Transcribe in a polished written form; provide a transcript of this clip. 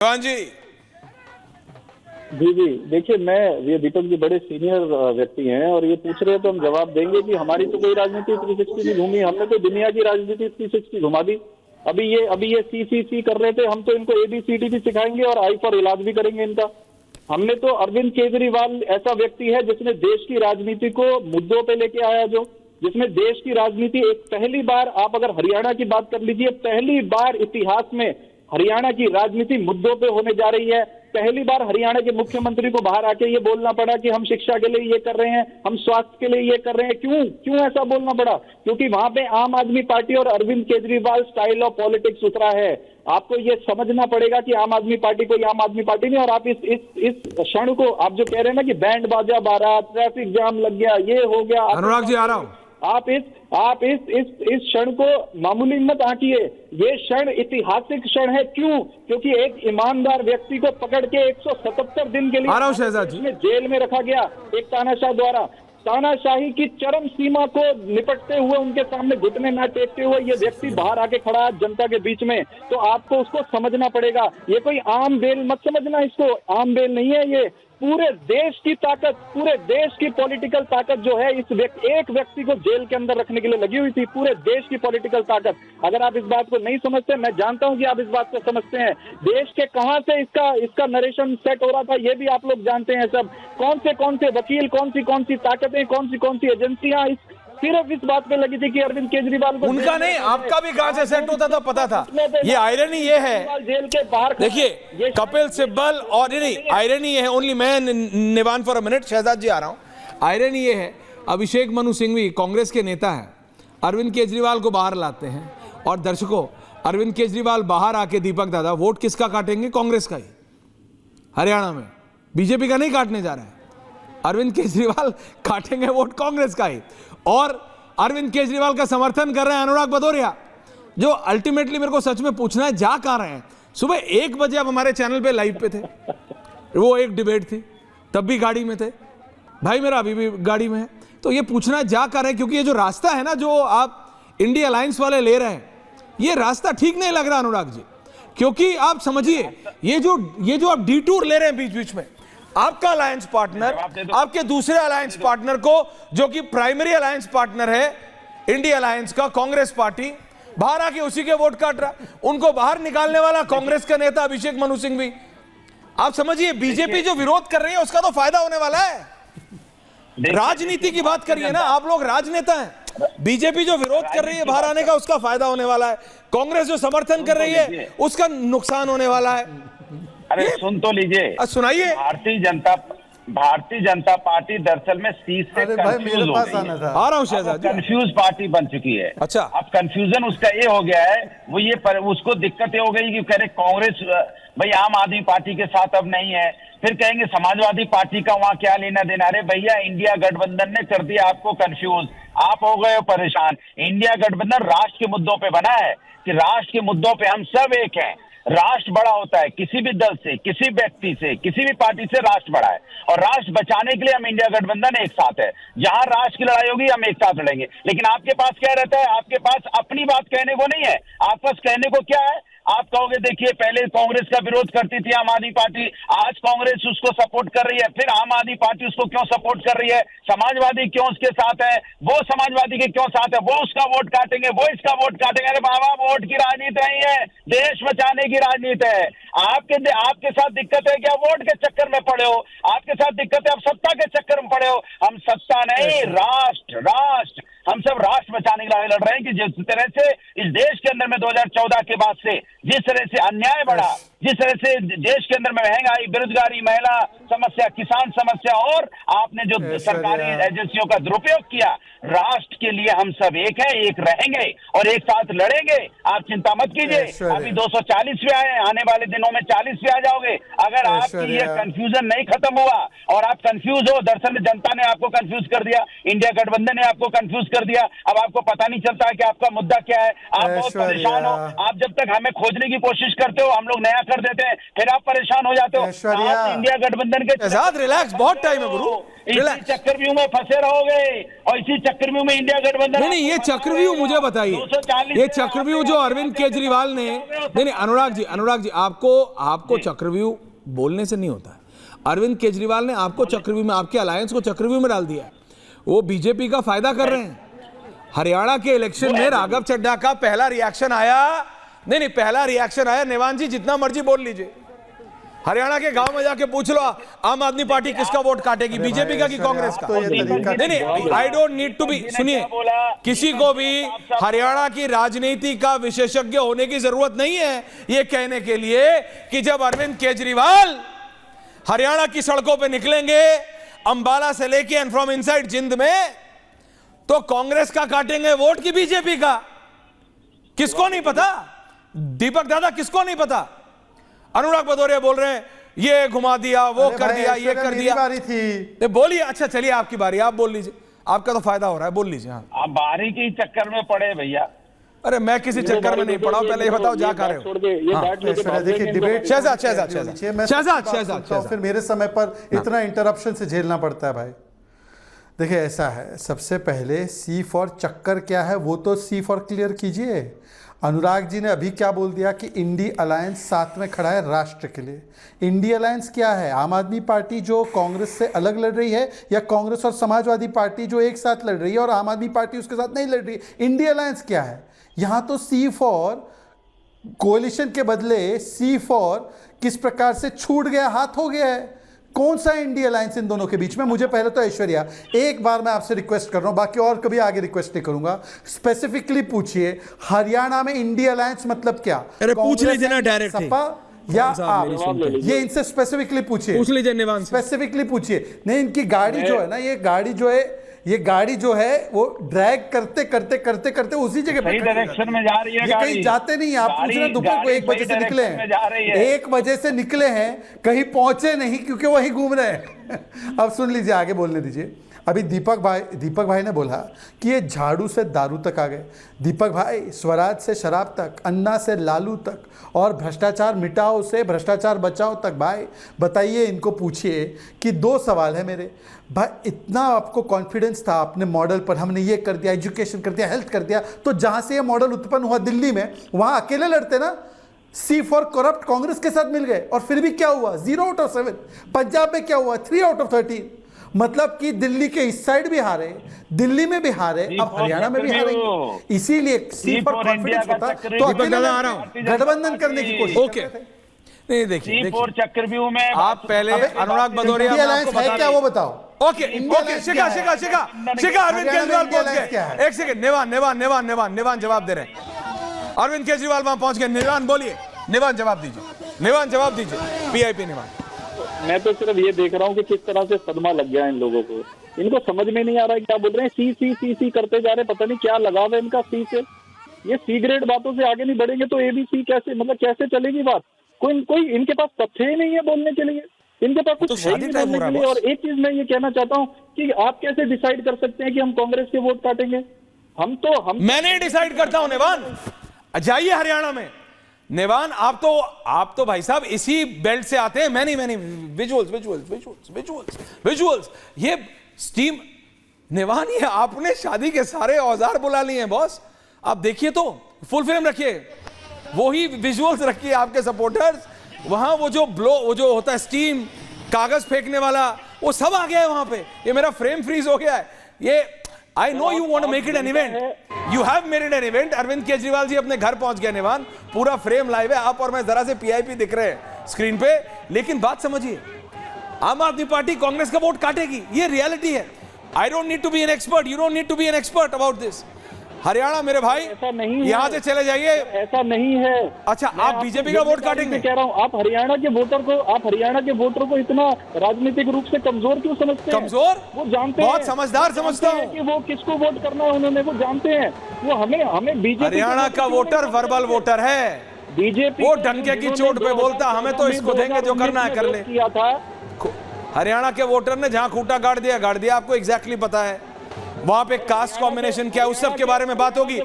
चौहान जी। जी देखिए, ये दीपक जी बड़े सीनियर व्यक्ति हैं और ये पूछ रहे हैं तो हम जवाब देंगे कि हमारी तो कोई राजनीति 360 नहीं घूमी, हमने तो दुनिया की राजनीति 360 घुमा दी। अभी ये सी कर रहे थे, हम तो इनको ABCD भी सिखाएंगे और आई फॉर इलाज भी करेंगे इनका। हमने तो अरविंद केजरीवाल ऐसा व्यक्ति है जिसने देश की राजनीति को मुद्दों पे लेके आया, जिसमें देश की राजनीति एक पहली बार, आप अगर हरियाणा की बात कर लीजिए, पहली बार इतिहास में हरियाणा की राजनीति मुद्दों पे होने जा रही है। पहली बार हरियाणा के मुख्यमंत्री को बाहर आके ये बोलना पड़ा कि हम शिक्षा के लिए ये कर रहे हैं, हम स्वास्थ्य के लिए ये कर रहे हैं। क्यों ऐसा बोलना पड़ा? क्योंकि वहां पे आम आदमी पार्टी और Arvind Kejriwal style of politics उतरा है। आपको ये समझना पड़ेगा कि आम आदमी पार्टी कोई आम आदमी पार्टी नहीं। और आप इस क्षण को, आप जो कह रहे हैं ना कि बैंड बाजा बारात, ट्रैफिक जाम लग गया, ये हो गया, अनुराग जी आ रहा हूं। आप इस क्षण को मामूली मत आंकिए। ये क्षण ऐतिहासिक क्षण है। क्योंकि एक ईमानदार व्यक्ति को पकड़ के 177 दिन के लिए जेल में रखा गया एक तानाशाह द्वारा। तानाशाही की चरम सीमा को निपटते हुए, उनके सामने घुटने ना टेकते हुए ये व्यक्ति बाहर आके खड़ा है जनता के बीच में, तो आपको उसको समझना पड़ेगा। ये कोई आम बेल मत समझना, इसको आम बेल नहीं है। ये पूरे देश की ताकत, पूरे देश की पॉलिटिकल ताकत जो है इस एक व्यक्ति को जेल के अंदर रखने के लिए लगी हुई थी। पूरे देश की पॉलिटिकल ताकत। अगर आप इस बात को नहीं समझते, मैं जानता हूं कि आप इस बात को समझते हैं, देश के कहां से इसका नरेशन सेट हो रहा था ये भी आप लोग जानते हैं सब। कौन से वकील, कौन सी ताकतें, कौन सी एजेंसियां सिर्फ इस बात पे लगी थी कि अरविंद केजरीवाल को, उनका नहीं, आपका भी कहां से सेट होता था पता था। ये आयरनी ये है, जेल के बाहर देखिए कपिल सिब्बल और नहीं, आयरनी ये है, ओनली मैं निवान फॉर अ मिनट, शहजाद जी आ रहा हूं। आयरनी ये है, अभिषेक मनु सिंघवी कांग्रेस के नेता है, अरविंद केजरीवाल को बाहर लाते हैं और दर्शकों, अरविंद केजरीवाल बाहर आके दीपक दादा वोट किसका काटेंगे? कांग्रेस का ही। हरियाणा में बीजेपी का नहीं काटने जा रहा है, अरविंद केजरीवाल काटेंगे वोट कांग्रेस का ही। और अरविंद केजरीवाल का समर्थन कर रहे हैं अनुराग भदौरिया, जो अल्टीमेटली मेरे को सच में पूछना है जा कहां रहे हैं। सुबह 1 बजे आप हमारे चैनल पे लाइव पे थे, वो एक डिबेट थी, तब भी गाड़ी में थे, भाई मेरा अभी भी गाड़ी में है। तो ये पूछना है जा कहां रहे हैं, क्योंकि ये जो रास्ता है ना जो आप इंडिया अलायंस वाले ले रहे हैं, ये रास्ता ठीक नहीं लग रहा अनुराग जी। क्योंकि आप समझिए, ये जो आप डिटूर ले रहे हैं बीच बीच में, आपका अलायंस पार्टनर आपके दूसरे अलायंस पार्टनर को, जो कि प्राइमरी अलायंस पार्टनर है इंडिया अलायंस का, कांग्रेस पार्टी, बाहर आके उसी के वोट काट रहा। उनको बाहर निकालने वाला कांग्रेस का नेता अभिषेक मनु सिंघवी। आप समझिए, बीजेपी जो विरोध कर रही है उसका तो फायदा होने वाला है। राजनीति की बात करिए ना, आप लोग राजनेता हैं। बीजेपी जो विरोध कर रही है बाहर आने का, उसका फायदा होने वाला है। कांग्रेस जो समर्थन कर रही है उसका नुकसान होने वाला है। अरे सुन तो लीजिए, सुनाइए। भारतीय जनता पार्टी दरअसल में सीट से कंफ्यूज हो गई है। आ रहा हूं शहजाद जी। कंफ्यूज पार्टी बन चुकी है। अच्छा, अब कंफ्यूजन उसका ये हो गया है, वो ये उसको दिक्कत ये हो गई कि कह रहे कांग्रेस भाई आम आदमी पार्टी के साथ अब नहीं है, फिर कहेंगे समाजवादी पार्टी का वहां क्या लेना देना। अरे भैया, इंडिया गठबंधन ने कर दिया आपको कंफ्यूज, आप हो गए परेशान। इंडिया गठबंधन राष्ट्र के मुद्दों पे बना है कि राष्ट्र के मुद्दों पे हम सब एक हैं। राष्ट्र बड़ा होता है, किसी भी दल से, किसी व्यक्ति से, किसी भी पार्टी से राष्ट्र बड़ा है। और राष्ट्र बचाने के लिए हम इंडिया गठबंधन एक साथ है। जहां राष्ट्र की लड़ाई होगी हम एक साथ लड़ेंगे। लेकिन आपके पास क्या रहता है? आपके पास अपनी बात कहने को नहीं है, आपके पास कहने को क्या है? आप कहोगे देखिए पहले कांग्रेस का विरोध करती थी आम आदमी पार्टी, आज कांग्रेस उसको सपोर्ट कर रही है, फिर आम आदमी पार्टी उसको क्यों सपोर्ट कर रही है? समाजवादी क्यों उसके साथ है? वो समाजवादी के क्यों साथ है? वो उसका वोट काटेंगे, वो इसका वोट काटेंगे। अरे बाबा, वोट की राजनीति नहीं है, देश बचाने की राजनीति है। आपके साथ दिक्कत है क्या? वोट के चक्कर में पड़े हो। आपके साथ दिक्कत है, आप सत्ता के चक्कर में पड़े हो। हम सत्ता नहीं, राष्ट्र, हम सब राष्ट्र बचाने की लड़ाई लड़ रहे हैं। कि जिस तरह से इस देश के अंदर में 2014 के बाद से जिस तरह से अन्याय बढ़ा, जिस तरह से देश के अंदर में महंगाई, बेरोजगारी, महिला समस्या, किसान समस्या, और आपने जो सरकारी एजेंसियों का दुरुपयोग किया, राष्ट्र के लिए हम सब एक हैं, एक रहेंगे और एक साथ लड़ेंगे। आप चिंता मत कीजिए। अभी 240 पे आए, आने वाले दिनों में 40 पे आ जाओगे। अगर आपकी ये कंफ्यूजन नहीं खत्म हुआ और आप कंफ्यूज हो, दरअसल में जनता ने आपको कंफ्यूज कर दिया, इंडिया गठबंधन ने आपको कंफ्यूज कर दिया। अब आपको पता नहीं चलता है कि आपका मुद्दा क्या है। आप बहुत परेशान हो। आप जब तक हमें खोजने की कोशिश करते हो, हम लोग नया कर देते हैं, फिर आप परेशान हो जाते हो। ऐश्वर्या। आप इंडिया गठबंधन के शहजाद रिलैक्स, बहुत टाइम है गुरु, इसी रिलैक्स। चक्रव्यूह में फंसे रहोगे और इसी चक्रव्यूह में इंडिया गठबंधन। नहीं, ये चक्रव्यूह मुझे बताइए, 240 ये चक्रव्यूह जो अरविंद केजरीवाल ने, नहीं अनुराग जी आपको चक्रव्यूह बोलने से नहीं होता है। अरविंद केजरीवाल ने आपको चक्रव्यूह में, आपके अलायंस को चक्रव्यूह में डाल दिया है। वो बीजेपी का फायदा कर रहे हैं। हरियाणा के इलेक्शन में राघव चड्ढा का पहला रिएक्शन आया, नहीं पहला रिएक्शन आया, नेवान जी जितना मर्जी बोल लीजिए, हरियाणा के गांव में जाके पूछ लो आम आदमी पार्टी किसका वोट काटेगी, बीजेपी का कि कांग्रेस का। तो ये तरीका नहीं, I don't need to be, सुनिए, किसी को भी हरियाणा की राजनीति का विशेषज्ञ होने की जरूरत नहीं है ये कहने के लिए कि जब अरविंद केजरीवाल हरियाणा की सड़कों पे निकलेंगे अंबाला से लेके एंड फ्रॉम इनसाइड जिंद में, तो कांग्रेस का काटेंगे वोट की बीजेपी का, किसको नहीं पता? दीपक दादा किसको नहीं पता? अनुराग भदौरिया बोल रहे हैं ये घुमा दिया, वो कर दिया, ये कर दिया। बारी थी, बोलिए। अच्छा चलिए आपकी बारी, आप बोल लीजिए, आपका तो फायदा हो रहा है, बोल लीजिए। हाँ, आप बारी के चक्कर में पड़े भैया। अरे मैं किसी चक्कर में नहीं पड़ा हूं, पहले ये बताओ जा खा रहे हो। देखिए डिबेट शहजाद तो फिर मेरे समय पर इतना इंटरप्शन से झेलना पड़ता है भाई। देखिए ऐसा है, सबसे पहले सी फॉर चक्कर क्या है वो तो सी फॉर क्लियर कीजिए। अनुराग जी ने अभी क्या बोल दिया कि इंडी अलायंस साथ में खड़ा है राष्ट्र के लिए। इंडी अलायंस क्या है? आम आदमी पार्टी जो कांग्रेस से अलग लड़ रही है, या कांग्रेस और समाजवादी पार्टी जो एक साथ लड़ रही है और आम आदमी पार्टी उसके साथ नहीं लड़ रही है? इंडी अलायंस क्या है? यहाँ तो सी फॉर कोalition के बदले सी फॉर किस प्रकार से छूट गया, हाथ हो गया है। कौन सा इंडिया अलायंस इन दोनों के बीच में? मुझे पहले तो ऐश्वर्या एक बार मैं आपसे रिक्वेस्ट कर रहा हूं, बाकी और कभी आगे रिक्वेस्ट नहीं करूंगा, स्पेसिफिकली पूछिए हरियाणा में इंडिया अलायंस मतलब क्या? अरे पूछ लीजिए ना डायरेक्ट, सपा या आप, ये इनसे स्पेसिफिकली पूछिए, पूछ लीजिए निवान से स्पेसिफिकली पूछिए। नहीं, इनकी गाड़ी जो है ना, ये गाड़ी जो है वो ड्रैग करते करते करते करते उसी जगह पे डायरेक्शन में जा रही है, ये कहीं जाते नहीं। आप पूछ रहे हैं दोपहर को 1 बजे से निकले हैं, 1 बजे से निकले हैं, कहीं पहुंचे नहीं क्योंकि वहीं घूम रहे हैं। अब सुन लीजिए, आगे बोलने दीजिए। अभी दीपक भाई ने बोला कि ये झाड़ू से दारू तक आ गए। दीपक भाई, स्वराज से शराब तक, अन्ना से लालू तक, और भ्रष्टाचार मिटाओ से भ्रष्टाचार बचाओ तक। भाई बताइए, इनको पूछिए कि 2 सवाल है मेरे भाई। इतना आपको कॉन्फिडेंस था अपने मॉडल पर, हमने ये कर दिया, एजुकेशन कर दिया, हेल्थ कर दिया, तो जहां से ये मॉडल उत्पन्न हुआ दिल्ली में, वहां अकेले लड़ते ना। सी फॉर करप्ट कांग्रेस के साथ मिल गए और फिर भी क्या हुआ? 0 आउट ऑफ 7। पंजाब में क्या हुआ? 3 आउट ऑफ 13। मतलब कि दिल्ली के इस साइड भी हारे, दिल्ली में भी हारे, अब हरियाणा में भी हारेंगे। इसीलिए सी फॉर कॉन्फिडेंस होता तो अकेले गठबंधन करने की कोशिश। ओके, नहीं देखिए चक्रव्यूह में आप पहले अनुराग भदौरिया है क्या वो बताओ। ओके, शिखा अरविंद केजरीवाल पहुंच गए। एक सेकंड, निवान जवाब दे रहे हैं। अरविंद केजरीवाल वहां पहुंच गए। निवान बोलिए, निवान जवाब दीजिए। पीआईपी निवान। मैं तो सिर्फ ये देख रहा हूँ कि किस तरह से सदमा लग गया इन लोगों को। इनको समझ में नहीं आ रहा है क्या बोल रहे हैं। सी करते जा रहे, पता नहीं क्या लगाव है इनका सी से। ये सी ग्रेड बातों से आगे नहीं बढ़ेंगे तो एबीसी कैसे, मतलब कैसे चलेगी बात? कोई इनके पास तथ्य ही नहीं है बोलने के लिए, इनके पास कुछ है ही नहीं बोलने के लिए। और एक चीज मैं ये कहना चाहता हूँ कि आप कैसे डिसाइड कर सकते हैं कि हम कांग्रेस के वोट काटेंगे? मैं नहीं डिसाइड करता हूं निवान, जाइए हरियाणा में। निवान आप तो भाई साहब इसी बेल्ट से आते हैं। मैं नहीं विजुअल्स ये स्टीम। निवान, ये आपने शादी के सारे औजार बुला लिए हैं बॉस। आप देखिए तो फुल फ्रेम रखिए, वही विजुअल्स रखिए आपके सपोर्टर्स। वहां वो जो होता है स्टीम, कागज फेंकने वाला, वो सब आ गया है वहां पे। ये मेरा फ्रेम फ्रीज हो गया है। ये I know you want to make it an event, you have made it an event. Arvind Kejriwal ji अपने घर पहुंच गए निवान, पूरा फ्रेम लाइव है। आप और मैं जरा से पीआईपी दिख रहे हैं स्क्रीन पे। लेकिन बात समझिए, आम आदमी पार्टी कांग्रेस का वोट काटेगी, ये रियलिटी है। I don't need to be an expert, you don't need to be an expert about this. Haryana मेरे भाई, ऐसा नहीं है, यहां से चले जाइए। ऐसा नहीं है। अच्छा, आप बीजेपी का वोट काटेंगे? कह रहा हूं, आप हरियाणा के वोटर को इतना राजनीतिक रूप से कमजोर क्यों समझते हैं? कमजोर? वो जानते हैं, बहुत समझदार समझता हूं कि वो किसको वोट करना है उन्होंने, वो जानते हैं। वो हमें बीजेपी, हरियाणा का वोटर वर्बल वोटर है, बीजेपी वो डंके की चोट पे बोलता हमें तो इसको देंगे, जो करना है कर ले। किया था हरियाणा के वोटर ने जहां खूंटा गाड़ दिया, आपको एग्जैक्टली पता है। वहां पे कास्ट कॉम्बिनेशन क्या है, उस सब के बारे में बात होगी।